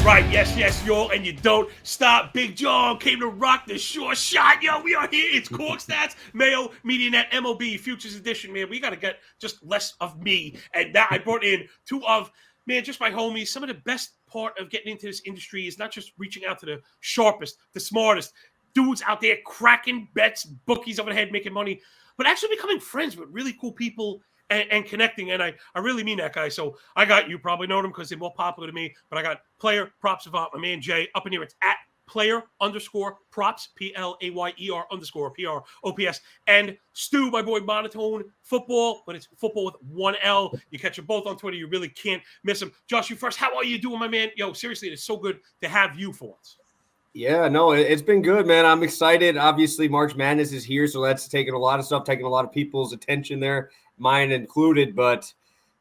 right, yes, yo, and you don't stop. Big John came to rock the short shot. Yo, we are here. It's Corked Stats, Mayo, MediaNet, MLB, Futures Edition, man. We got to get just less of me. And now I brought in two of, man, just my homies. Some of the best part of getting into this industry is not just reaching out to the sharpest, the smartest dudes out there cracking bets, bookies over the head, making money, but actually becoming friends with really cool people and connecting. And I really mean that, guy. So I got, you probably know them because they're more popular than me, but I got player props Savant, my man Jay, up in here. It's at player_props, PLAYER_PROPS, and Stu, my boy Monotone football, but it's football with one L. You catch them both on Twitter. You really can't miss them. Josh, you first. How are you doing, my man? Yo, seriously, it's so good to have you for once. Yeah, no, it's been good, man. I'm excited. Obviously, March Madness is here, so that's taking a lot of stuff, taking a lot of people's attention there, mine included. But,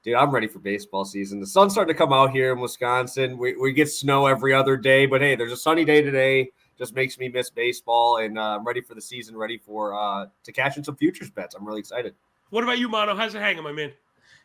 dude, I'm ready for baseball season. The sun's starting to come out here in Wisconsin. We get snow every other day, but, hey, there's a sunny day today. Just makes me miss baseball, and I'm ready for the season, ready for to cash in some futures bets. I'm really excited. What about you, Mono? How's it hanging, my man?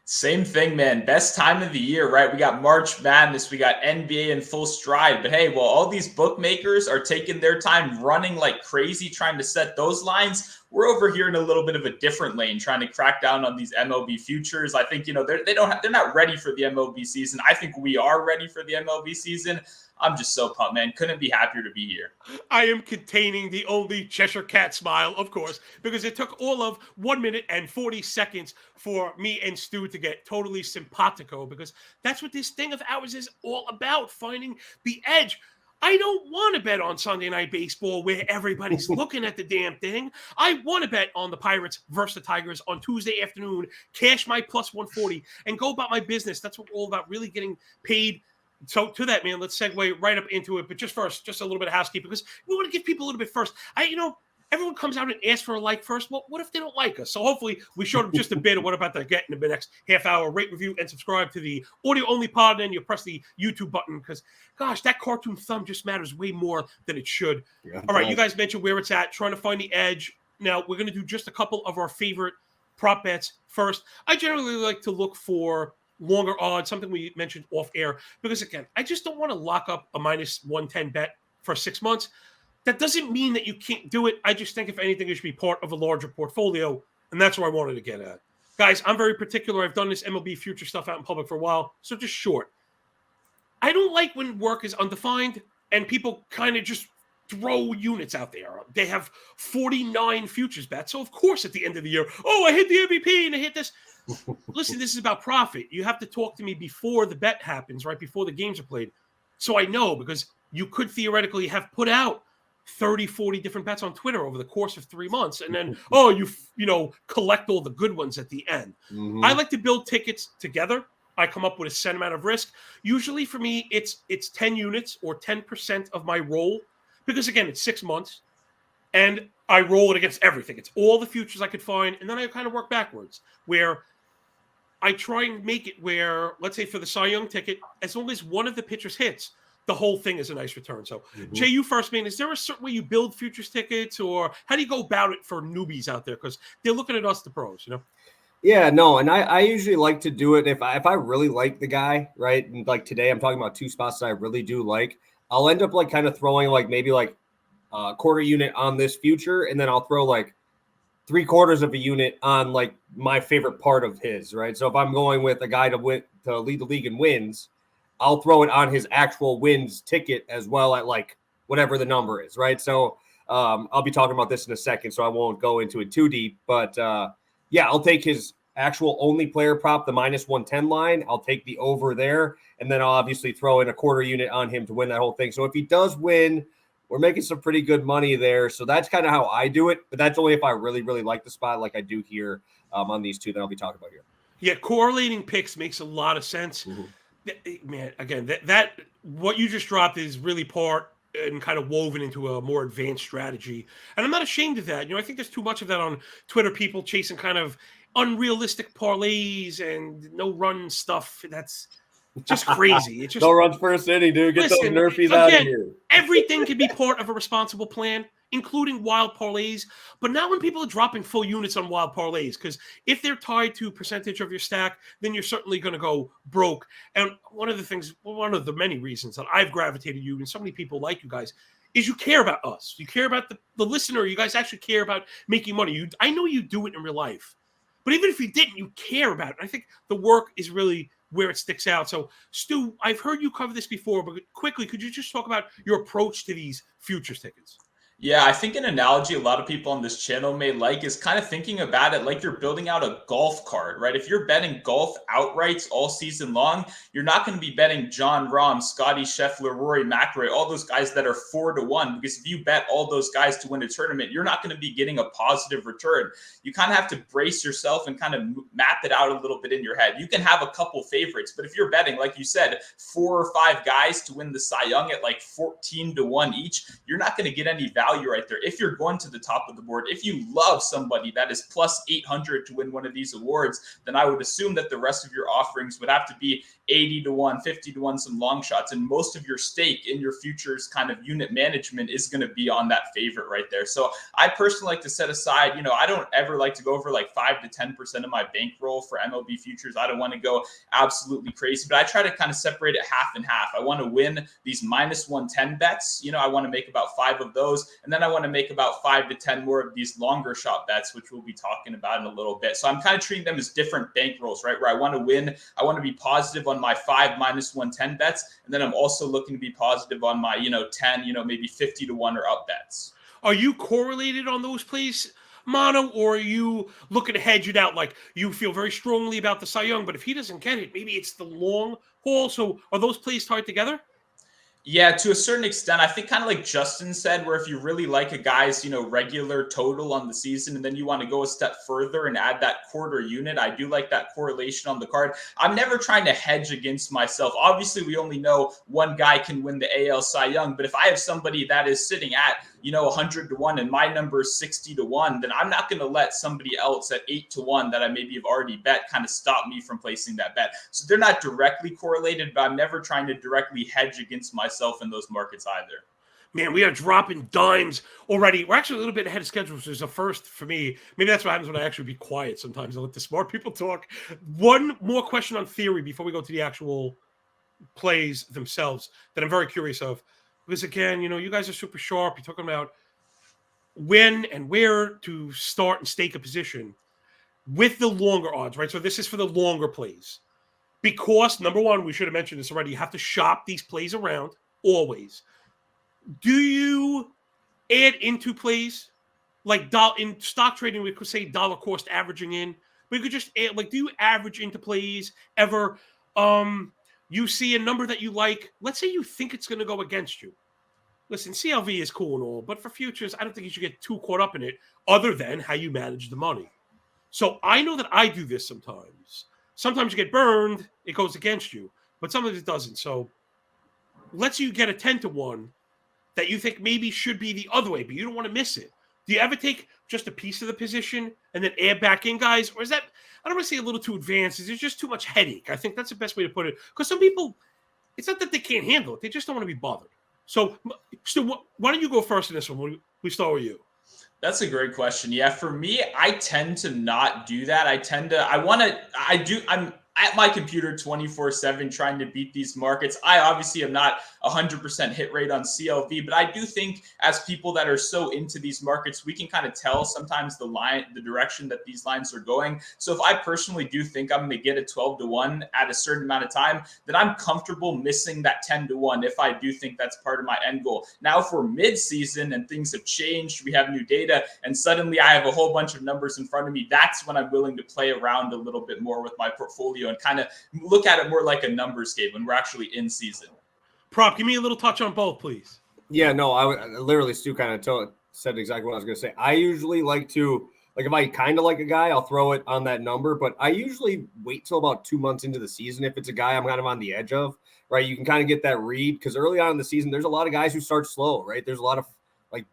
Same thing, man. Best time of the year, right? We got March Madness. We got NBA in full stride. But hey, while all these bookmakers are taking their time running like crazy trying to set those lines, we're over here in a little bit of a different lane trying to crack down on these MLB futures. I think, they're not ready for the MLB season. I think we are ready for the MLB season. I'm just so pumped, man. Couldn't be happier to be here. I am containing the only Cheshire Cat smile, of course, because it took all of 1 minute and 40 seconds for me and Stu to get totally simpatico, because that's what this thing of ours is all about, finding the edge. I don't want to bet on Sunday Night Baseball where everybody's looking at the damn thing. I want to bet on the Pirates versus the Tigers on Tuesday afternoon, cash my plus 140, and go about my business. That's what we're all about, really getting paid. So to that, man, let's segue right up into it. But just first, just a little bit of housekeeping, because we want to give people a little bit first. Everyone comes out and asks for a like first. Well, what if they don't like us? So hopefully we showed them just a bit of what about to get in the next half hour. Rate, review, and subscribe to the audio-only pod, and then you press the YouTube button because, gosh, that cartoon thumb just matters way more than it should. Yeah, all right, you guys mentioned where it's at, trying to find the edge. Now, we're going to do just a couple of our favorite prop bets first. I generally like to look for longer odds, something we mentioned off air, because again, I just don't want to lock up a minus 110 bet for 6 months. That doesn't mean that you can't do it. I just think if anything, it should be part of a larger portfolio, and that's where I wanted to get at. Guys, I'm very particular. I've done this MLB future stuff out in public for a while, so just short. I don't like when work is undefined and people kind of just throw units out there. They have 49 futures bets, so of course at the end of the year, oh, I hit the MVP and I hit this. Listen, this is about profit. You have to talk to me before the bet happens, right before the games are played. So I know, because you could theoretically have put out 30, 40 different bets on Twitter over the course of 3 months. And then, you collect all the good ones at the end. Mm-hmm. I like to build tickets together. I come up with a set amount of risk. Usually for me, it's 10 units or 10% of my roll, because again, it's 6 months. And I roll it against everything. It's all the futures I could find. And then I kind of work backwards, where I try and make it where, let's say for the Cy Young ticket, as long as one of the pitchers hits, the whole thing is a nice return. So, Jay, you first, man, is there a certain way you build futures tickets, or how do you go about it for newbies out there? Because they're looking at us, the pros, Yeah, no, and I usually like to do it if I really like the guy, right? And like today, I'm talking about two spots that I really do like. I'll end up like kind of throwing maybe a quarter unit on this future, and then I'll throw like 3/4 of a unit on like my favorite part of his, right? So if I'm going with a guy to lead the league in wins, I'll throw it on his actual wins ticket as well at like whatever the number is, right? So I'll be talking about this in a second, so I won't go into it too deep. But yeah, I'll take his actual only player prop, the minus 110 line. I'll take the over there, and then I'll obviously throw in a quarter unit on him to win that whole thing. So if he does win, we're making some pretty good money there. So that's kind of how I do it. But that's only if I really, really like the spot like I do here on these two that I'll be talking about here. Yeah, correlating picks makes a lot of sense. Mm-hmm. Man, again, that what you just dropped is really part and kind of woven into a more advanced strategy. And I'm not ashamed of that. I think there's too much of that on Twitter, people chasing kind of unrealistic parlays and no run stuff. Just crazy. It's just no runs first inning, dude. Get listen, those Nerfies out of again, here. everything can be part of a responsible plan, including wild parlays. But not when people are dropping full units on wild parlays, because if they're tied to percentage of your stack, then you're certainly going to go broke. And one of the many reasons that I've gravitated you and so many people like you guys is you care about us. You care about the listener. You guys actually care about making money. I know you do it in real life, but even if you didn't, you care about it. I think the work is really where it sticks out. So, Stu, I've heard you cover this before, but quickly, could you just talk about your approach to these futures tickets? Yeah, I think an analogy a lot of people on this channel may like is kind of thinking about it like you're building out a golf cart, right? If you're betting golf outrights all season long, you're not going to be betting John Rahm, Scotty Scheffler, Rory McIlroy, all those guys that are 4-1, because if you bet all those guys to win a tournament, you're not going to be getting a positive return. You kind of have to brace yourself and kind of map it out a little bit in your head. You can have a couple favorites, but if you're betting, like you said, 4 or 5 guys to win the Cy Young at like 14-1 each, you're not going to get any value right there. If you're going to the top of the board, if you love somebody that is plus 800 to win one of these awards, then I would assume that the rest of your offerings would have to be 80-1, 50-1, some long shots. And most of your stake in your futures kind of unit management is going to be on that favorite right there. So I personally like to set aside, I don't ever like to go over like 5 to 10% of my bankroll for MLB futures. I don't want to go absolutely crazy, but I try to kind of separate it half and half. I want to win these minus 110 bets. I want to make about 5 of those. And then I want to make about 5 to 10 more of these longer shot bets, which we'll be talking about in a little bit. So I'm kind of treating them as different bankrolls, right? Where I want to win, I want to be positive on my 5 minus 110 bets. And then I'm also looking to be positive on my, 10, maybe 50-1 or up bets. Are you correlated on those plays, Mono, or are you looking to hedge it out? Like you feel very strongly about the Cy Young, but if he doesn't get it, maybe it's the long haul. So are those plays tied together? Yeah, to a certain extent. I think kind of like Justin said, where if you really like a guy's, regular total on the season, and then you want to go a step further and add that quarter unit, I do like that correlation on the card. I'm never trying to hedge against myself. Obviously, we only know one guy can win the AL Cy Young, but if I have somebody that is sitting at 100-1 and my number is 60-1, then I'm not going to let somebody else at 8-1 that I maybe have already bet kind of stop me from placing that bet. So they're not directly correlated, but I'm never trying to directly hedge against myself in those markets either. Man, we are dropping dimes already. We're actually a little bit ahead of schedule, which is a first for me. Maybe that's what happens when I actually be quiet sometimes. I let the smart people talk. One more question on theory before we go to the actual plays themselves that I'm very curious of. Because again, you guys are super sharp. You're talking about when and where to start and stake a position with the longer odds, right? So this is for the longer plays. Because, number one, we should have mentioned this already, you have to shop these plays around always. Do you add into plays like in stock trading? We could say dollar cost averaging in. We could just add, do you average into plays ever? You see a number that you like. Let's say you think it's going to go against you. Listen, CLV is cool and all, but for futures, I don't think you should get too caught up in it other than how you manage the money. So I know that I do this sometimes. Sometimes you get burned, it goes against you, but sometimes it doesn't. So let's say you get a 10-1 that you think maybe should be the other way, but you don't want to miss it. Do you ever take just a piece of the position and then add back in, guys? Or is that, I don't want to say a little too advanced. Is there just too much headache? I think that's the best way to put it. Because some people, it's not that they can't handle it. They just don't want to be bothered. So, why don't you go first in this one? We start with you. That's a great question. Yeah, for me, I tend to not do that. I'm at my computer 24/7 trying to beat these markets. I obviously am not 100% hit rate on CLV, but I do think as people that are so into these markets, we can kind of tell sometimes the direction that these lines are going. So if I personally do think I'm going to get a 12-1 at a certain amount of time, then I'm comfortable missing that 10-1 if I do think that's part of my end goal. Now, if we're mid-season and things have changed, we have new data, and suddenly I have a whole bunch of numbers in front of me, that's when I'm willing to play around a little bit more with my portfolio and kind of look at it more like a numbers game when we're actually in season. Prop, give me a little touch on both, please. Yeah, no, I literally, Stu kind of said exactly what I was going to say. I usually like to, if I kind of like a guy, I'll throw it on that number, but I usually wait till about 2 months into the season. If it's a guy I'm kind of on the edge of, right, you can kind of get that read because early on in the season, there's a lot of guys who start slow, right? There's a lot of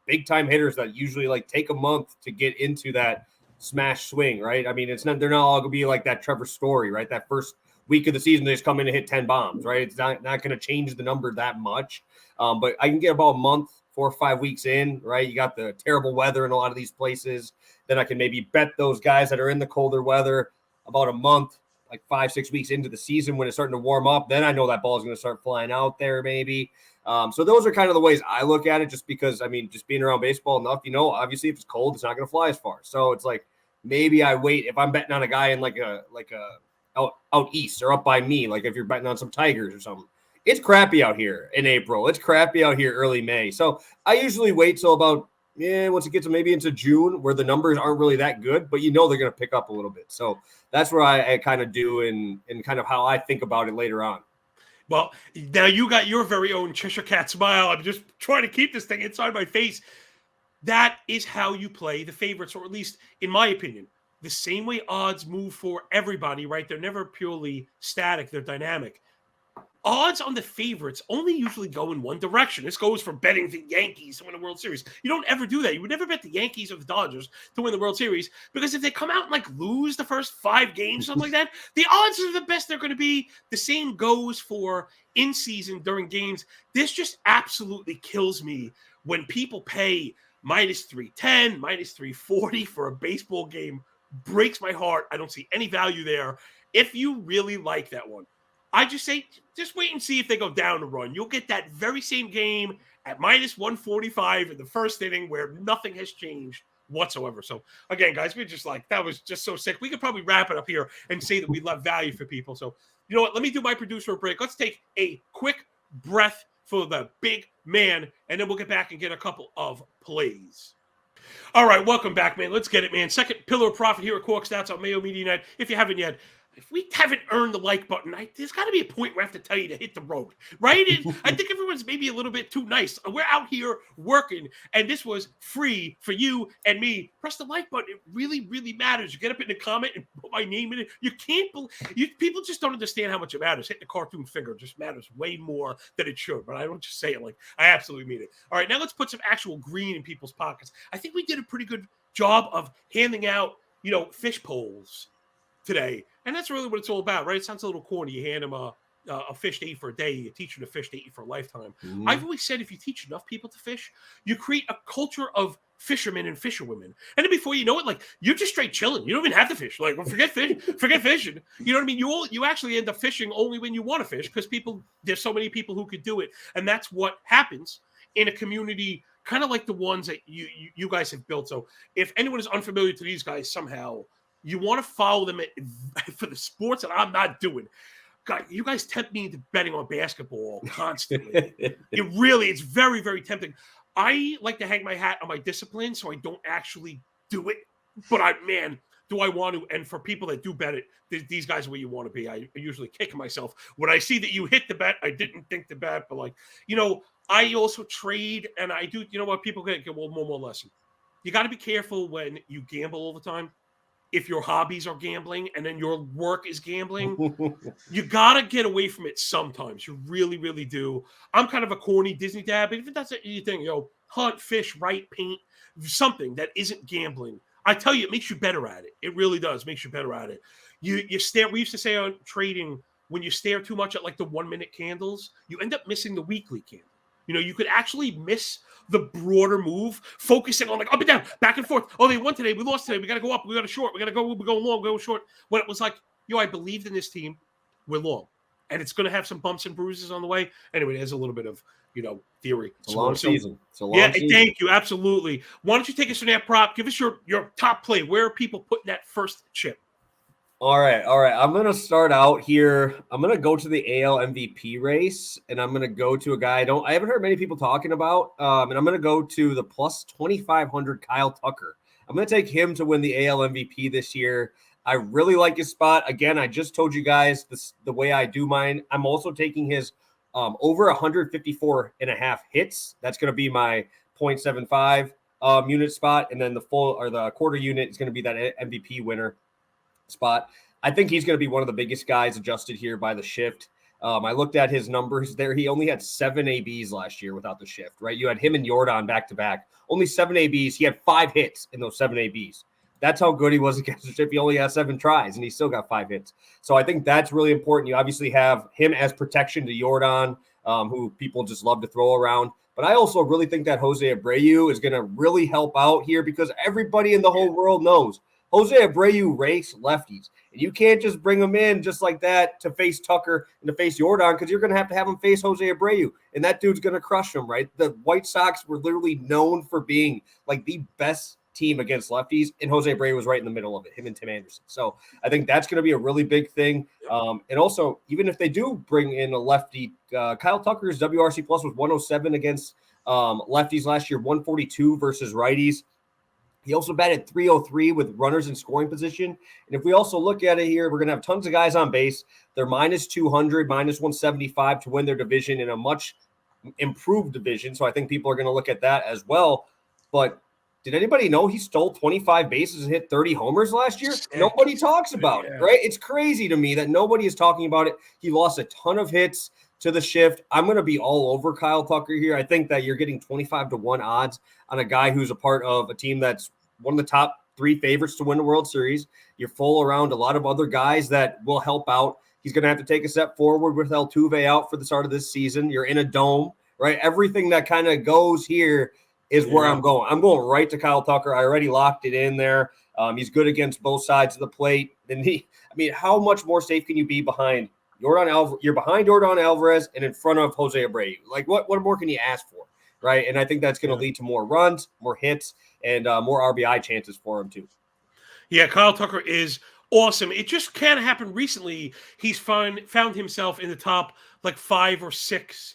big time hitters that usually take a month to get into that smash swing, right? I mean, they're not all going to be like that Trevor Story, right? That first week of the season, they just come in and hit 10 bombs, right? It's not going to change the number that much. But I can get about a month, 4 or 5 weeks in, right? You got the terrible weather in a lot of these places. Then I can maybe bet those guys that are in the colder weather about a month, like 5, 6 weeks into the season when it's starting to warm up. Then I know that ball is going to start flying out there maybe. So those are kind of the ways I look at it, just because, I mean, just being around baseball enough, obviously if it's cold, it's not going to fly as far. So it's like, maybe I wait if I'm betting on a guy in like a out east or up by me, like if you're betting on some Tigers or something. It's crappy out here in April. It's crappy out here early May. So I usually wait till about, once it gets maybe into June where the numbers aren't really that good, but they're going to pick up a little bit. So that's where I kind of do and kind of how I think about it later on. Well, now you got your very own Cheshire Cat smile. I'm just trying to keep this thing inside my face. That is how you play the favorites, or at least in my opinion, the same way odds move for everybody, right? They're never purely static. They're dynamic. Odds on the favorites only usually go in one direction. This goes for betting the Yankees to win the World Series. You don't ever do that. You would never bet the Yankees or the Dodgers to win the World Series, because if they come out and like lose the first 5 games, something like that, the odds are the best they're going to be. The same goes for in season during games. This just absolutely kills me when people pay minus 310, minus 340 for a baseball game. Breaks my heart. I don't see any value there. If you really like that one, I just say, just wait and see if they go down the run. You'll get that very same game at minus 145 in the first inning where nothing has changed whatsoever. So again, guys, we're just like, that was just so sick. We could probably wrap it up here and say that we love value for people. So you know what? Let me do my producer a break. Let's take a quick breath for the big man, and then we'll get back and get a couple of plays. All right, welcome back, man. Let's get it, man. Second pillar of profit here at Corked Stats on Mayo Media Night. If you haven't yet, if we haven't earned the like button, there's got to be a point where I have to tell you to hit the road, right? I think everyone's maybe a little bit too nice. We're out here working, and this was free for you and me. Press the like button. It really, really matters. You get up in the comment and put my name in it. You can't believe people just don't understand how much it matters. Hitting the cartoon finger just matters way more than it should, but I don't just say it like I absolutely mean it. All right, now let's put some actual green in people's pockets. I think we did a pretty good job of handing out, fish poles today. And that's really what it's all about, right? It sounds a little corny. You hand them a fish to eat for a day. You teach them to fish to eat for a lifetime. Mm-hmm. I've always said if you teach enough people to fish, you create a culture of fishermen and fisherwomen. And then before you know it, like, you're just straight chilling. You don't even have to fish. Like, well, forget fishing. You know what I mean? You actually end up fishing only when you want to fish, because there's so many people who could do it. And that's what happens in a community kind of like the ones that you guys have built. So if anyone is unfamiliar to these guys somehow, you want to follow them for the sports that I'm not doing. God, you guys tempt me into betting on basketball constantly. It's very, very tempting. I like to hang my hat on my discipline, so I don't actually do it. But do I want to? And for people that do bet it, these guys are where you want to be. I usually kick myself when I see that you hit the bet. I didn't think the bet, but I also trade, and I do. You know what? People get one more lesson. You got to be careful when you gamble all the time. If your hobbies are gambling and then your work is gambling, you got to get away from it sometimes. You really, really do. I'm kind of a corny Disney dad, but if that's anything, hunt, fish, write, paint, something that isn't gambling. I tell you, it makes you better at it. It really does. Makes you better at it. You stare. We used to say on trading, when you stare too much at like the 1 minute candles, you end up missing the weekly candle. You could actually miss the broader move, focusing on like up and down, back and forth. Oh, they won today. We lost today. We got to go up. We got to short. We got to go. We're going long. We're going short. When it was like, I believed in this team. We're long. And it's going to have some bumps and bruises on the way. Anyway, there's a little bit of, theory. It's a long season. It's a long season. Thank you. Absolutely. Why don't you take us from that prop? Give us your top play. Where are people putting that first chip? All right. I'm going to start out here. I'm going to go to the AL MVP race, and I'm going to go to a guy I haven't heard many people talking about, and I'm going to go to the plus 2,500 Kyle Tucker. I'm going to take him to win the AL MVP this year. I really like his spot. Again, I just told you guys the way I do mine. I'm also taking his over 154 and a half hits. That's going to be my 0.75 unit spot, and then the full or the quarter unit is going to be that MVP winner spot. I think he's going to be one of the biggest guys adjusted here by the shift. I looked at his numbers there. He only had 7 ABs last year without the shift, right? You had him and Jordan back to back. Only 7 ABs. He had 5 hits in those 7 ABs. That's how good he was against the shift. He only has 7 tries, and he still got 5 hits. So I think that's really important. You obviously have him as protection to Jordan, who people just love to throw around. But I also really think that Jose Abreu is going to really help out here because everybody in the whole world knows Jose Abreu race lefties. And you can't just bring him in just like that to face Tucker and to face Jordan because you're going to have him face Jose Abreu. And that dude's going to crush him, right? The White Sox were literally known for being like the best team against lefties, and Jose Abreu was right in the middle of it, him and Tim Anderson. So I think that's going to be a really big thing. And also, even if they do bring in a lefty, Kyle Tucker's WRC plus was 107 against lefties last year, 142 versus righties. He also batted 303 with runners in scoring position. And if we also look at it here, we're going to have tons of guys on base. They're minus 200, minus 175 to win their division in a much improved division. So I think people are going to look at that as well. But did anybody know he stole 25 bases and hit 30 homers last year? Nobody talks about it, right? It's crazy to me that nobody is talking about it. He lost a ton of hits to the shift. I'm going to be all over Kyle Tucker here. I think that you're getting 25-1 odds on a guy who's a part of a team that's one of the top 3 favorites to win the World Series. You're full around a lot of other guys that will help out. He's going to have to take a step forward with Altuve out for the start of this season. You're in a dome, right? Everything that kind of goes here is where I'm going. I'm going right to Kyle Tucker. I already locked it in there. He's good against both sides of the plate. And how much more safe can you be behind Jordan Alvarez? You're behind Jordan Alvarez and in front of Jose Abreu. Like, what more can you ask for, right? And I think that's going to lead to more runs, more hits, and more RBI chances for him too. Yeah, Kyle Tucker is awesome. It just kind of happened recently. He's found himself in the top like 5 or 6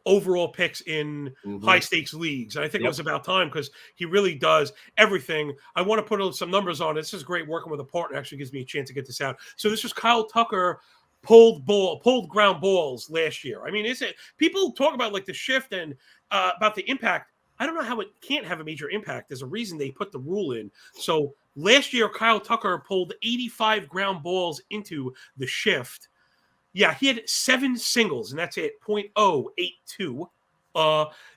overall picks in high stakes leagues. And I think it was about time because he really does everything. I want to put some numbers on it. This is great working with a partner. Actually gives me a chance to get this out. So this was Kyle Tucker pulled ground balls last year. I mean, people talk about like the shift and about the impact. I don't know how it can't have a major impact. There's a reason they put the rule in. So last year, Kyle Tucker pulled 85 ground balls into the shift. Yeah, he had 7 singles, and that's it, 0.082.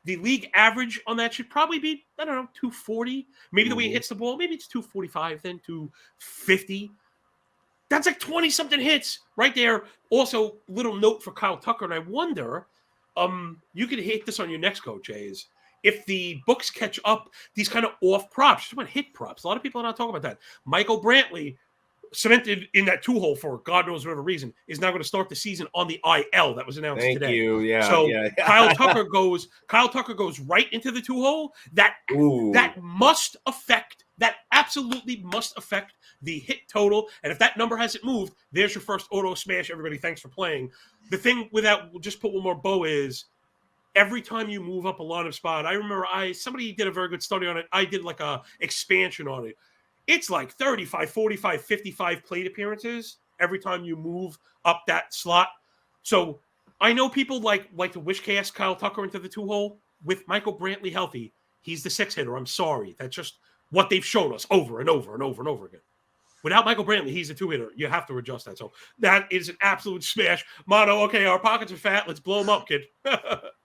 The league average on that should probably be, I don't know, 240. Maybe the way he hits the ball, maybe it's 245, then 250. That's like 20-something hits right there. Also, little note for Kyle Tucker, and I wonder, you could hit this on your next coach, is if the books catch up these kind of off props. Just about hit props. A lot of people are not talking about that. Michael Brantley, cemented in that 2-hole for God knows whatever reason, is now going to start the season on the IL that was announced today. Thank you. Yeah. So yeah. Kyle Tucker goes right into the 2-hole. That absolutely must affect the hit total. And if that number hasn't moved, there's your first auto smash. Everybody, thanks for playing. The thing we'll just put one more bow is every time you move up a lineup spot, I remember somebody did a very good study on it. I did like a expansion on it. It's like 35, 45, 55 plate appearances every time you move up that slot. So I know people like to wish cast Kyle Tucker into the 2-hole. With Michael Brantley healthy, he's the 6-hitter. I'm sorry. That's just what they've shown us over and over and over and over again. Without Michael Brantley, he's a 2-hitter. You have to adjust that. So that is an absolute smash. Mono, okay, our pockets are fat. Let's blow them up, kid.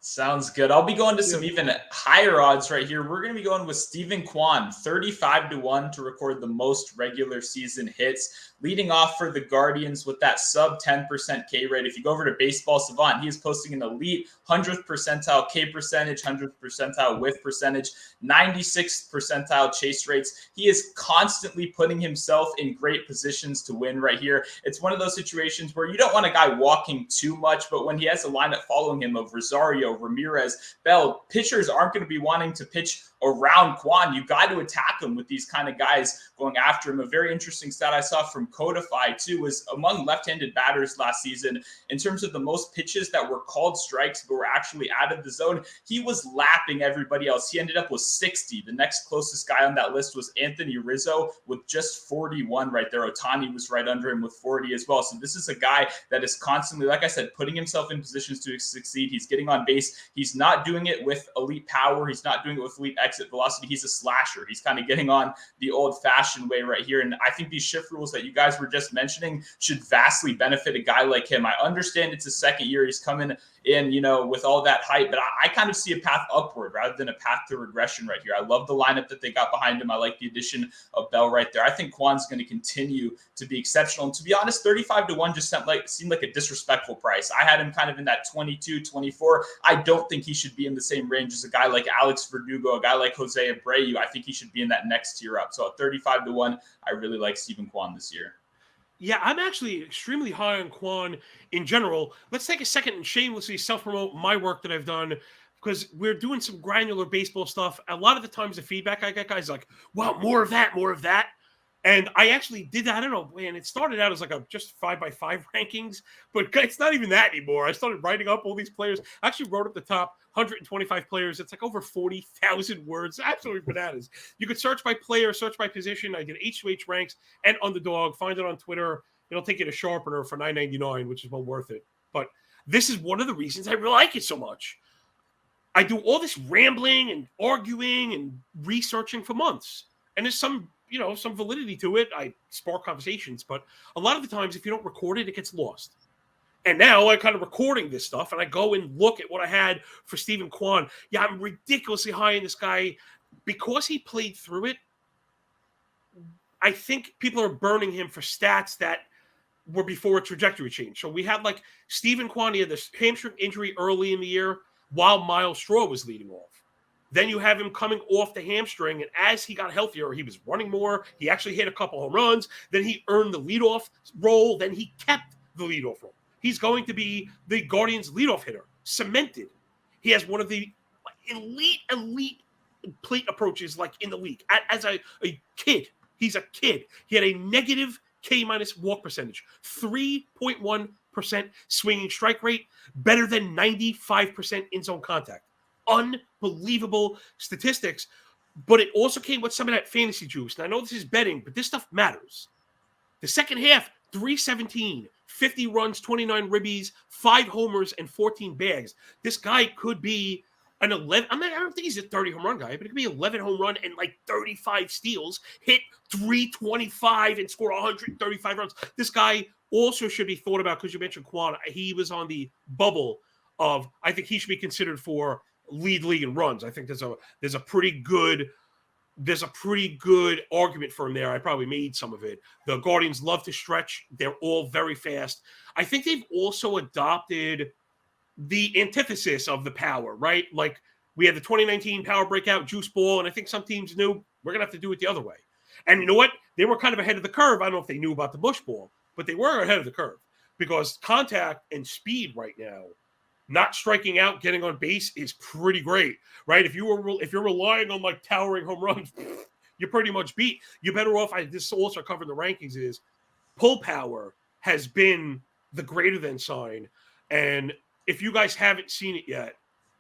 Sounds good. I'll be going to some even higher odds right here. We're going to be going with Steven Kwan, 35-1 to record the most regular season hits. Leading off for the Guardians with that sub 10% K rate. If you go over to Baseball Savant, he is posting an elite 100th percentile K percentage, 100th percentile whiff percentage, 96th percentile chase rates. He is constantly putting himself in great positions to win right here. It's one of those situations where you don't want a guy walking too much, but when he has a lineup following him of Rosario, Ramirez, Bell, pitchers aren't going to be wanting to pitch around Kwan. You got to attack him with these kind of guys going after him. A very interesting stat I saw from Codify too was among left-handed batters last season, in terms of the most pitches that were called strikes but were actually out of the zone, he was lapping everybody else. He ended up with 60. The next closest guy on that list was Anthony Rizzo with just 41 right there. Otani was right under him with 40 as well. So this is a guy that is constantly, like I said, putting himself in positions to succeed. He's getting on base. He's not doing it with elite power. He's not doing it with elite exit velocity. He's a slasher. He's kind of getting on the old-fashioned way right here. And I think these shift rules that you guys were just mentioning should vastly benefit a guy like him. I understand it's his second year. He's coming in, with all that hype, but I kind of see a path upward rather than a path to regression right here. I love the lineup that they got behind him. I like the addition of Bell right there. I think Kwan's going to continue to be exceptional. And to be honest, 35-1 just seemed like a disrespectful price. I had him kind of in that 22, 24. I don't think he should be in the same range as a guy like Alex Verdugo, a guy like Jose Abreu. I think he should be in that next tier up. So at 35-1, I really like Stephen Kwan this year. Yeah, I'm actually extremely high on Kwan in general. Let's take a second and shamelessly self-promote my work that I've done, because we're doing some granular baseball stuff. A lot of the times the feedback I get, guys, like, wow, more of that, more of that. And I actually did that. I don't know, man, it started out as like a just 5x5 rankings, but it's not even that anymore. I started writing up all these players. I actually wrote up the top 125 players. It's like over 40,000 words. Absolutely bananas. You could search by player, search by position. I did H2H ranks and underdog. Find it on Twitter. It'll take you to Sharpener for $9.99, which is well worth it. But this is one of the reasons I really like it so much. I do all this rambling and arguing and researching for months. And there's some validity to it. I spark conversations, but a lot of the times if you don't record it, it gets lost. And now I'm kind of recording this stuff and I go and look at what I had for Stephen Kwan. Yeah, I'm ridiculously high in this guy because he played through it. I think people are burning him for stats that were before a trajectory change. So we had like Stephen Kwan, he had this hamstring injury early in the year while Miles Straw was leading off. Then you have him coming off the hamstring, and as he got healthier, he was running more. He actually hit a couple home runs. Then he earned the leadoff role. Then he kept the leadoff role. He's going to be the Guardians' leadoff hitter, cemented. He has one of the elite plate approaches like in the league. As a kid, he's a kid. He had a negative K- walk percentage, 3.1% swinging strike rate, better than 95% in zone contact. Unbelievable statistics, but it also came with some of that fantasy juice. And I know this is betting, but this stuff matters. The second half, 317, 50 runs, 29 ribbies, 5 homers, and 14 bags. This guy could be an 11. I don't think he's a 30 home run guy, but it could be 11 home run and like 35 steals, hit 325 and score 135 runs. This guy also should be thought about because you mentioned Kwan. He was on the bubble of, I think he should be considered for lead league in runs. I think there's a pretty good argument for him there. I probably made some of it. The Guardians love to stretch. They're all very fast. I think they've also adopted the antithesis of the power, right? Like we had the 2019 power breakout juice ball, and I think some teams knew we're going to have to do it the other way. And you know what? They were kind of ahead of the curve. I don't know if they knew about the Bush ball, but they were ahead of the curve because contact and speed right now, not striking out, getting on base is pretty great, right? If you're relying on like towering home runs, you're pretty much beat. You're better off. This also covering the rankings is pull power has been the greater than sign. And if you guys haven't seen it yet,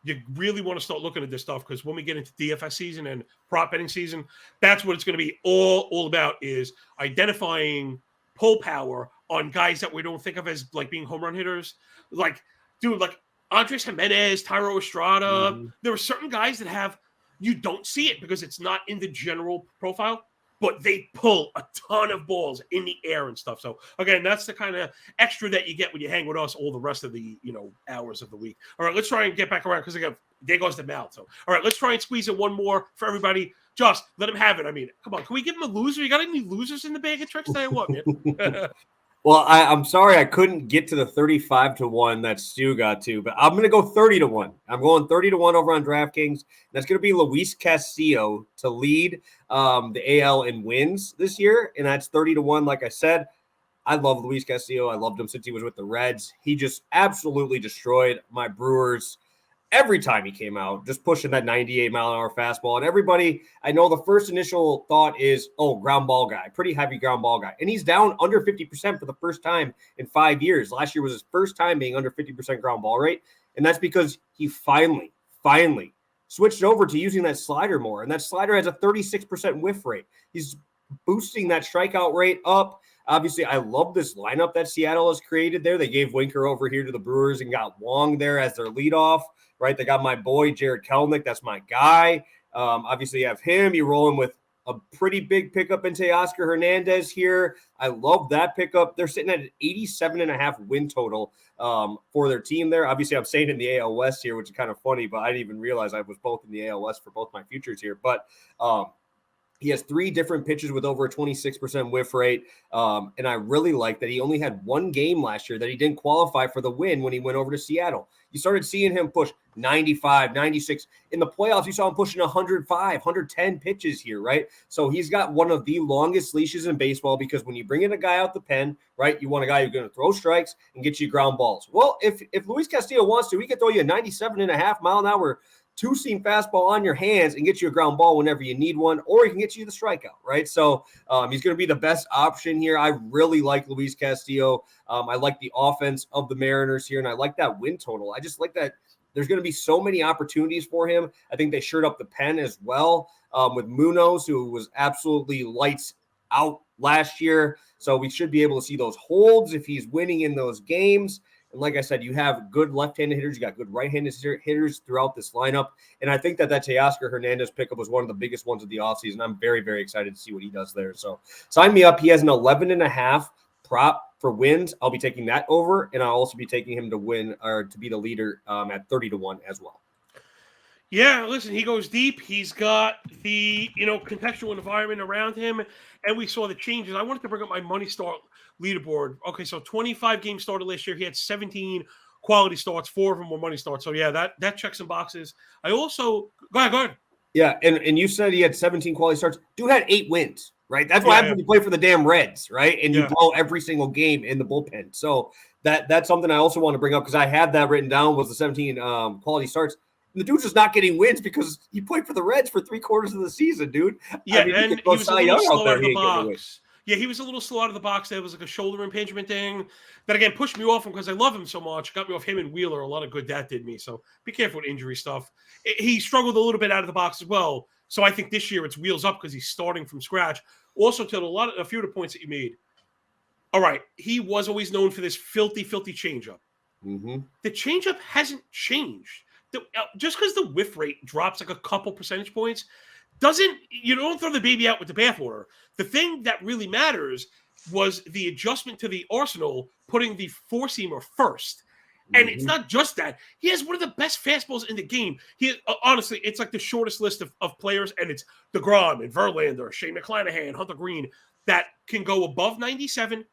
you really want to start looking at this stuff because when we get into DFS season and prop betting season, that's what it's going to be all about is identifying pull power on guys that we don't think of as like being home run hitters. Like, dude, like Andres Jimenez, Tyro Estrada. Mm-hmm. There are certain guys that you don't see it because it's not in the general profile, but they pull a ton of balls in the air and stuff. So again, that's the kind of extra that you get when you hang with us all the rest of the hours of the week. All right, let's try and get back around because again, there goes the mouth. So all right, let's try and squeeze in one more for everybody. Just let him have it. I mean, come on, can we give him a loser? You got any losers in the bag of tricks? Tell you what, man. Well, I'm sorry I couldn't get to the 35-1 that Stu got to, but I'm going to go 30-1. I'm going 30-1 over on DraftKings. That's going to be Luis Castillo to lead the AL in wins this year, and that's 30-1. Like I said, I love Luis Castillo. I loved him since he was with the Reds. He just absolutely destroyed my Brewers every time he came out, just pushing that 98-mile-an-hour fastball. And everybody, I know the first initial thought is, oh, ground ball guy, pretty heavy ground ball guy. And he's down under 50% for the first time in 5 years. Last year was his first time being under 50% ground ball rate. And that's because he finally switched over to using that slider more. And that slider has a 36% whiff rate. He's boosting that strikeout rate up. Obviously, I love this lineup that Seattle has created there. They gave Winker over here to the Brewers and got Wong there as their leadoff. Right, they got my boy Jared Kelenic. That's my guy. Obviously, you have him. You're rolling with a pretty big pickup in Teoscar Hernandez here. I love that pickup. They're sitting at an 87.5 win total for their team there. Obviously, I'm saying in the AL West here, which is kind of funny, but I didn't even realize I was both in the AL West for both my futures here. But he has 3 different pitches with over a 26% whiff rate. And I really like that he only had 1 game last year that he didn't qualify for the win when he went over to Seattle. You started seeing him push 95, 96. In the playoffs, you saw him pushing 105, 110 pitches here, right? So he's got one of the longest leashes in baseball because when you bring in a guy out the pen, right, you want a guy who's going to throw strikes and get you ground balls. Well, if Luis Castillo wants to, he can throw you a 97.5 mile an hour two-seam fastball on your hands and get you a ground ball whenever you need one, or he can get you the strikeout, right? So he's going to be the best option here. I really like Luis Castillo. I like the offense of the Mariners here, and I like that win total. I just like that there's going to be so many opportunities for him. I think they shored up the pen as well with Munoz, who was absolutely lights out last year. So we should be able to see those holds if he's winning in those games. And like I said, you have good left-handed hitters. You got good right-handed hitters throughout this lineup. And I think that Teoscar Hernandez pickup was one of the biggest ones of the offseason. I'm very, very excited to see what he does there. So sign me up. He has an 11.5 prop for wins. I'll be taking that over, and I'll also be taking him to win or to be the leader at 30-1 as well. Yeah, listen, he goes deep. He's got the, contextual environment around him, and we saw the changes. I wanted to bring up my money start leaderboard. Okay, so 25 games started last year. He had 17 quality starts. 4 of them were money starts. So, yeah, that checks some boxes. I also – go ahead. Yeah, and you said he had 17 quality starts. Dude had 8 wins, right? That's what happens when you play for the damn Reds, right? And you blow every single game in the bullpen. So that's something I also want to bring up because I had that written down was the 17 quality starts. The dude's just not getting wins because he played for the Reds for 3/4 of the season, dude. Yeah, and he was a little slow out of the box. Yeah, he was a little slow out of the box. There was like a shoulder impingement thing that, again, pushed me off him because I love him so much. Got me off him and Wheeler. A lot of good that did me. So be careful with injury stuff. He struggled a little bit out of the box as well. So I think this year it's wheels up because he's starting from scratch. Also, to a few of the points that you made. All right, he was always known for this filthy changeup. Mm-hmm. The changeup hasn't changed. Just because the whiff rate drops like a couple percentage points you don't throw the baby out with the bathwater. The thing that really matters was the adjustment to the arsenal, putting the four-seamer first. And it's not just that. He has one of the best fastballs in the game. Honestly, it's like the shortest list of players, and it's DeGrom and Verlander, Shane McClanahan, Hunter Green, that can go above 97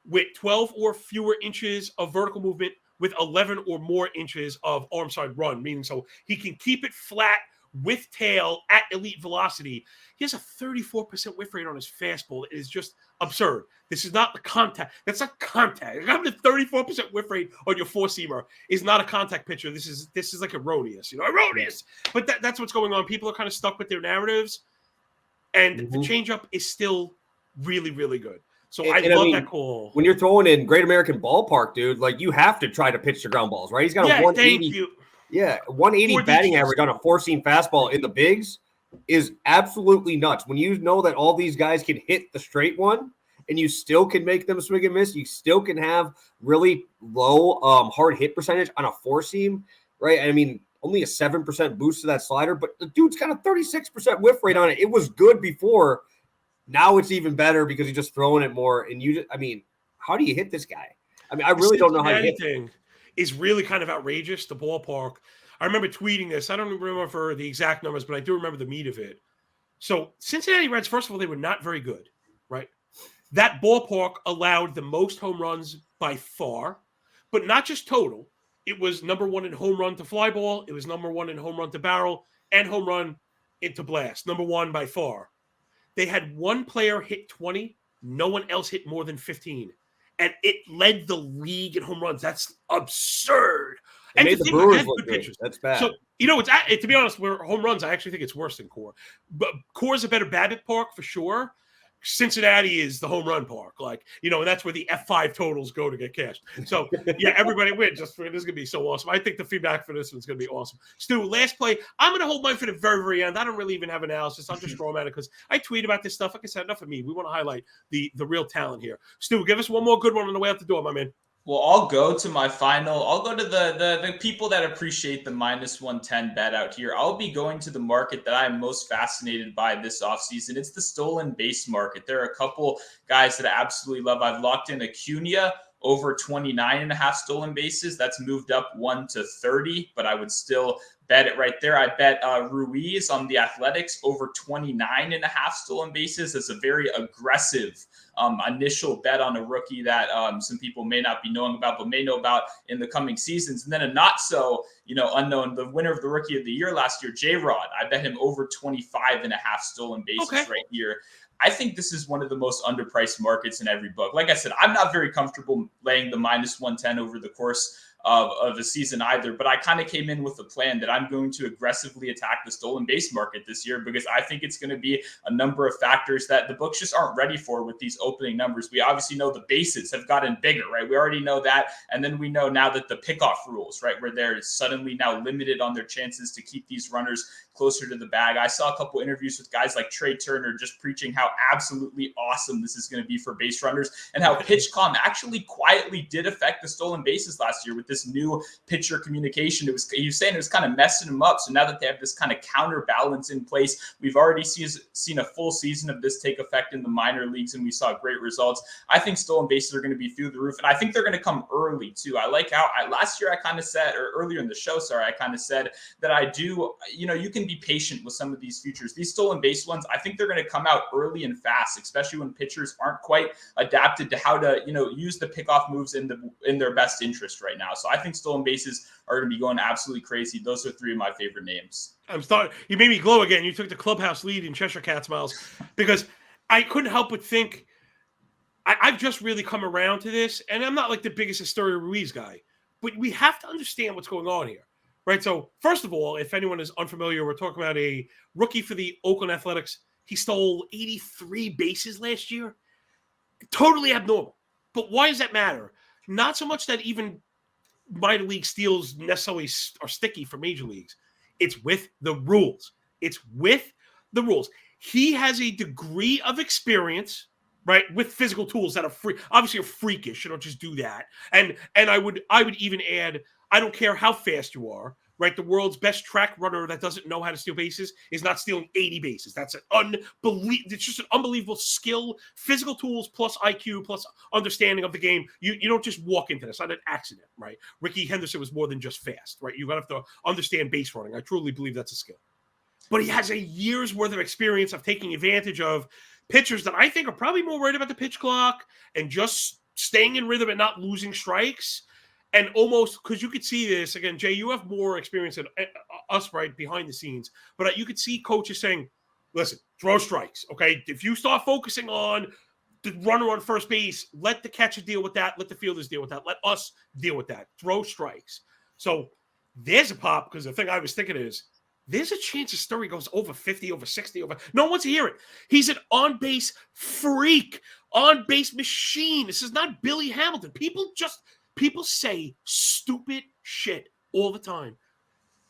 with 12 or fewer inches of vertical movement with 11 or more inches of arm side run, meaning so he can keep it flat with tail at elite velocity. He has a 34% whiff rate on his fastball. It is just absurd. This is not the contact. That's not contact. Having a 34% whiff rate on your four-seamer is not a contact pitcher. This is like erroneous, erroneous. But that's what's going on. People are kind of stuck with their narratives, and the changeup is still really, really good. So I love that call. When you're throwing in Great American Ballpark, dude, like you have to try to pitch the ground balls, right? He's got a 180. Yeah, 180 batting average on a four-seam fastball in the bigs is absolutely nuts. When you know that all these guys can hit the straight one and you still can make them swing and miss, you still can have really low hard hit percentage on a four-seam, right? I mean, only a 7% boost to that slider, but the dude's got a 36% whiff rate on it. It was good before. Now it's even better because he's just throwing it more. And how do you hit this guy? I mean, I really don't know how to hit him. Is really kind of outrageous. The ballpark. I remember tweeting this. I don't remember for the exact numbers, but I do remember the meat of it. So Cincinnati Reds, first of all, they were not very good, right? That ballpark allowed the most home runs by far, but not just total. It was number 1 in home run to fly ball. It was number 1 in home run to barrel and home run into blast. Number 1 by far. They had one player hit 20. No one else hit more than 15. And it led the league in home runs. That's absurd. It made the Brewers look good. That's bad. So, to be honest, where home runs, I actually think it's worse than Core. But Core is a better BABIP park for sure. Cincinnati is the home run park. And that's where the F5 totals go to get cashed. So, yeah, everybody wins. This is going to be so awesome. I think the feedback for this one's going to be awesome. Stu, last play. I'm going to hold mine for the very, very end. I don't really even have analysis. I'm just throwing at it because I tweet about this stuff. Like I said, enough of me. We want to highlight the real talent here. Stu, give us one more good one on the way out the door, my man. Well, I'll go to my final. I'll go to the people that appreciate the -110 bet out here. I'll be going to the market that I'm most fascinated by this offseason. It's the stolen base market. There are a couple guys that I absolutely love. I've locked in Acuna over 29.5 stolen bases. That's moved up 1 to 30, but I would still bet it right there. I bet Ruiz on the Athletics over 29.5 stolen bases. That's a very aggressive initial bet on a rookie that some people may not be knowing about, but may know about in the coming seasons. And then a not so, unknown, the winner of the Rookie of the Year last year, J-Rod. I bet him over 25.5 stolen bases right here. I think this is one of the most underpriced markets in every book. Like I said, I'm not very comfortable laying the -110 over the course of a season either, but I kind of came in with a plan that I'm going to aggressively attack the stolen base market this year because I think it's going to be a number of factors that the books just aren't ready for with these opening numbers. We obviously know the bases have gotten bigger, right? We already know that. And then we know now that the pickoff rules, right, where they're suddenly now limited on their chances to keep these runners closer to the bag. I saw a couple interviews with guys like Trey Turner just preaching how absolutely awesome this is going to be for base runners and how pitch calm actually quietly did affect the stolen bases last year with this new pitcher communication. He was saying it was kind of messing him up. So now that they have this kind of counterbalance in place, we've already seen a full season of this take effect in the minor leagues, and we saw great results. I think stolen bases are going to be through the roof, and I think they're going to come early too. I like how last year I kind of said, or earlier in the show, I kind of said that I do, you can be patient with some of these futures. These stolen base ones, I think they're going to come out early and fast, especially when pitchers aren't quite adapted to how to, use the pickoff moves in their best interest right now. So I think stolen bases are going to be going absolutely crazy. Those are three of my favorite names. You made me glow again. You took the clubhouse lead in Cheshire Cats, Miles, because I couldn't help but think I've just really come around to this, and I'm not like the biggest Astoria Ruiz guy, but we have to understand what's going on here. Right. So first of all, if anyone is unfamiliar, we're talking about a rookie for the Oakland Athletics. He stole 83 bases last year. Totally abnormal. But why does that matter? Not so much that even minor league steals necessarily are sticky for major leagues. It's with the rules. He has a degree of experience, right, with physical tools that are free. Obviously, you're freakish. You don't just do that. And I would even add, I don't care how fast you are, right? The world's best track runner that doesn't know how to steal bases is not stealing 80 bases. That's it's just an unbelievable skill, physical tools plus IQ plus understanding of the game. You don't just walk into this. Not an accident, right? Ricky Henderson was more than just fast, right? You're going to have to understand base running. I truly believe that's a skill. But he has a year's worth of experience of taking advantage of pitchers that I think are probably more worried about the pitch clock and just staying in rhythm and not losing strikes. And almost, because you could see this, again, Jay, you have more experience than us, right, behind the scenes. But you could see coaches saying, listen, throw strikes, okay? If you start focusing on the runner on first base, let the catcher deal with that. Let the fielders deal with that. Let us deal with that. Throw strikes. So there's a pop, because the thing I was thinking is, there's a chance the story goes over 50, over 60, over. No one wants to hear it. He's an on-base freak, on-base machine. This is not Billy Hamilton. People say stupid shit all the time.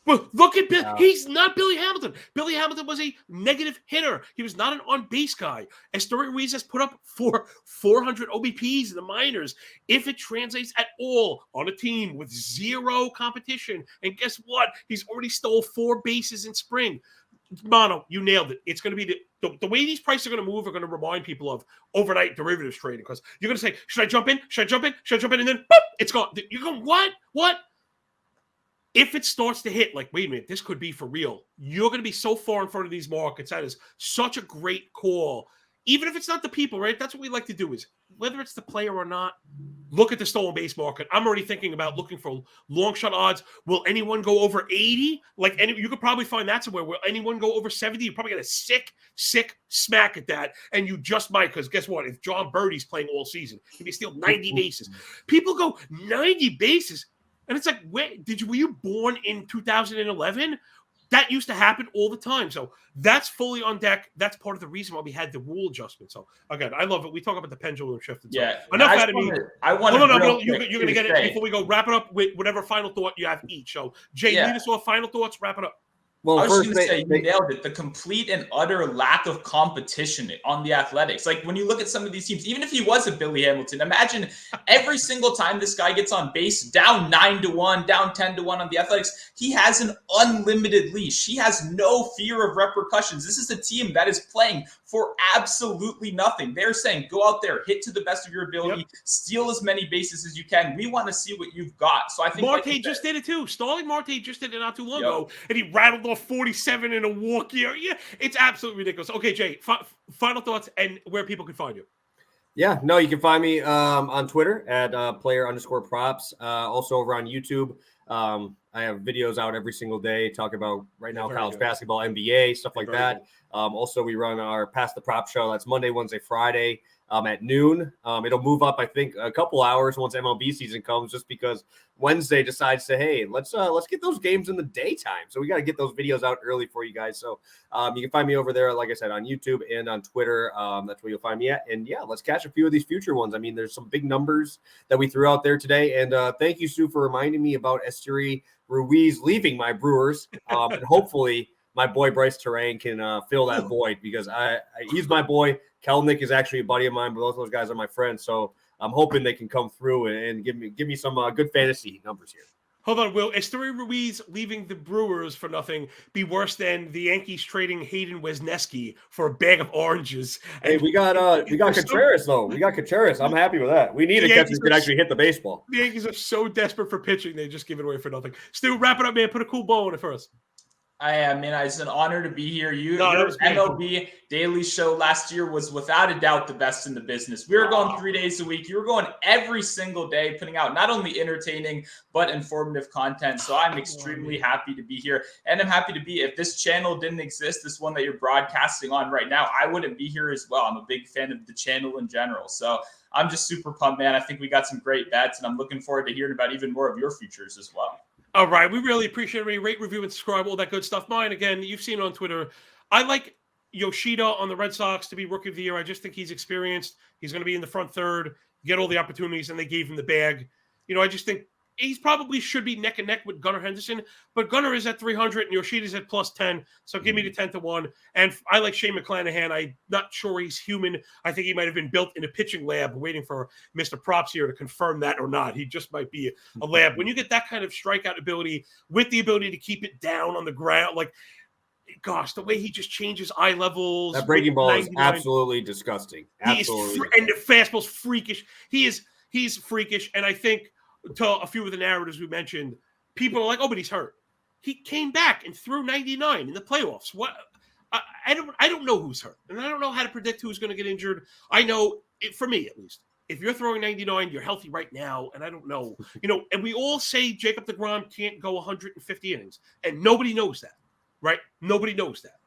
Well, look at Bill. He's not Billy Hamilton. Billy Hamilton was a negative hitter. He was not an on-base guy. Astoria Ruiz has put up 400 OBPs in the minors. If it translates at all on a team with zero competition, and guess what? He's already stole 4 bases in spring. Mono, you nailed it. It's going to be the way these prices are going to move are going to remind people of overnight derivatives trading, because you're going to say, should I jump in? Should I jump in? Should I jump in? And then, boop, it's gone. You're going, what? If it starts to hit, like, wait a minute, this could be for real, you're going to be so far in front of these markets. That is such a great call. Even if it's not the people, right? That's what we like to do, is whether it's the player or not, look at the stolen base market. I'm already thinking about looking for long shot odds. Will anyone go over 80? You could probably find that somewhere. Will anyone go over 70? You probably get a sick smack at that. And you just might, because guess what? If John Birdie's playing all season, he may steal 90 bases. People go 90 bases. And it's like, were you born in 2011? That used to happen all the time. So that's fully on deck. That's part of the reason why we had the rule adjustment. So again, I love it. We talk about the pendulum shift. So yeah. Enough out of me. You're going to get it before we go. Wrap it up with whatever final thought you have each. So Jay, lead us off. Final thoughts. Wrap it up. Well, I was first just going to say, you nailed it. The complete and utter lack of competition on the Athletics. Like when you look at some of these teams, even if he was a Billy Hamilton, imagine every single time this guy gets on base, down 9-1, down 10-1 on the Athletics, he has an unlimited leash. He has no fear of repercussions. This is a team that is playing for absolutely nothing. They're saying, go out there, hit to the best of your ability, steal as many bases as you can. We want to see what you've got. So I think Marte just did it too. Starling Marte just did it not too long ago, and he rattled off 47 in a walk year. Yeah, it's absolutely ridiculous. Okay, Jay, final thoughts and where people can find you. Yeah, no, you can find me on Twitter at player_props. Also over on YouTube. I have videos out every single day talking about right now college basketball, NBA, stuff like that. Also, we run our Pass the Prop show. That's Monday, Wednesday, Friday at noon. It'll move up, I think, a couple hours once MLB season comes, just because Wednesday decides to, hey, let's get those games in the daytime. So we got to get those videos out early for you guys. So you can find me over there, like I said, on YouTube and on Twitter. That's where you'll find me at. And yeah, let's catch a few of these future ones. I mean, there's some big numbers that we threw out there today. And thank you, Stu, for reminding me about Esteury Ruiz leaving my Brewers. And hopefully my boy Bryce Terrain can fill that void, because he's my boy. Kelnick is actually a buddy of mine, but both those guys are my friends. So I'm hoping they can come through and give me some good fantasy numbers here. Hold on, will Esteury Ruiz leaving the Brewers for nothing be worse than the Yankees trading Hayden Wesneski for a bag of oranges? Hey, we got Contreras though. We got Contreras. I'm happy with that. We need a catcher who can actually hit the baseball. The Yankees are so desperate for pitching, they just give it away for nothing. Stu, wrap it up, man. Put a cool bow on it for us. I mean, it's an honor to be here. Your MLB Daily Show last year was without a doubt the best in the business. We were going 3 days a week. You were going every single day, putting out not only entertaining, but informative content. So I'm extremely happy to be here. And I'm happy to be, if this channel didn't exist, this one that you're broadcasting on right now, I wouldn't be here as well. I'm a big fan of the channel in general. So I'm just super pumped, man. I think we got some great bets, and I'm looking forward to hearing about even more of your futures as well. All right. We really appreciate it. Rate, review, and subscribe, all that good stuff. Mine, again, you've seen on Twitter. I like Yoshida on the Red Sox to be Rookie of the Year. I just think he's experienced. He's going to be in the front third, get all the opportunities, and they gave him the bag. I just think he probably should be neck and neck with Gunnar Henderson, but Gunnar is at 300 and Yoshida's at +10. So give me the 10-1. And I like Shane McClanahan. I'm not sure he's human. I think he might have been built in a pitching lab, waiting for Mr. Props here to confirm that or not. He just might be a lab. When you get that kind of strikeout ability with the ability to keep it down on the ground, like, gosh, the way he just changes eye levels. That breaking ball is absolutely disgusting. Absolutely. And the fastball's freakish. He's freakish. And I think, to a few of the narratives we mentioned, people are like, "Oh, but he's hurt." He came back and threw 99 in the playoffs. What? I don't know who's hurt, and I don't know how to predict who's going to get injured. I know, for me at least, if you're throwing 99, you're healthy right now, and I don't know, And we all say Jacob deGrom can't go 150 innings, and nobody knows that, right? Nobody knows that.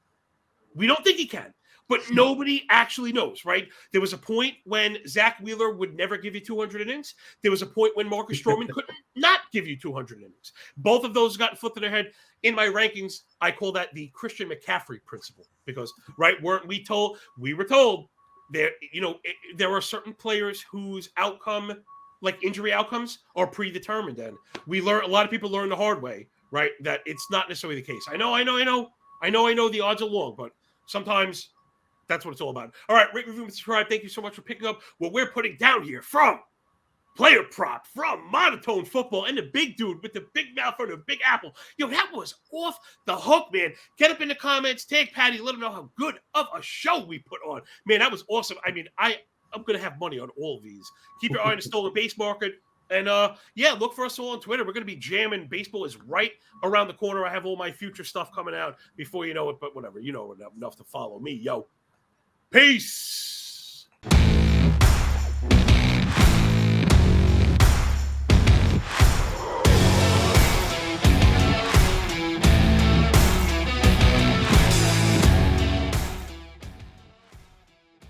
We don't think he can. But nobody actually knows, right? There was a point when Zach Wheeler would never give you 200 innings. There was a point when Marcus Stroman could not give you 200 innings. Both of those got flipped in their head. In my rankings, I call that the Christian McCaffrey principle, because, right, we were told there, there are certain players whose outcome, like injury outcomes, are predetermined. And a lot of people learn the hard way, right, that it's not necessarily the case. I know the odds are long, but sometimes that's what it's all about. All right, rate, review, and subscribe. Thank you so much for picking up what we're putting down here from Player Prop, from Monotone Football, and the big dude with the big mouth and the big apple. That was off the hook, man. Get up in the comments, tag Patty, let him know how good of a show we put on. Man, that was awesome. I mean, I'm going to have money on all of these. Keep your eye on the stolen base market. And, look for us all on Twitter. We're going to be jamming. Baseball is right around the corner. I have all my future stuff coming out before you know it, but whatever. Enough to follow me, yo. Peace.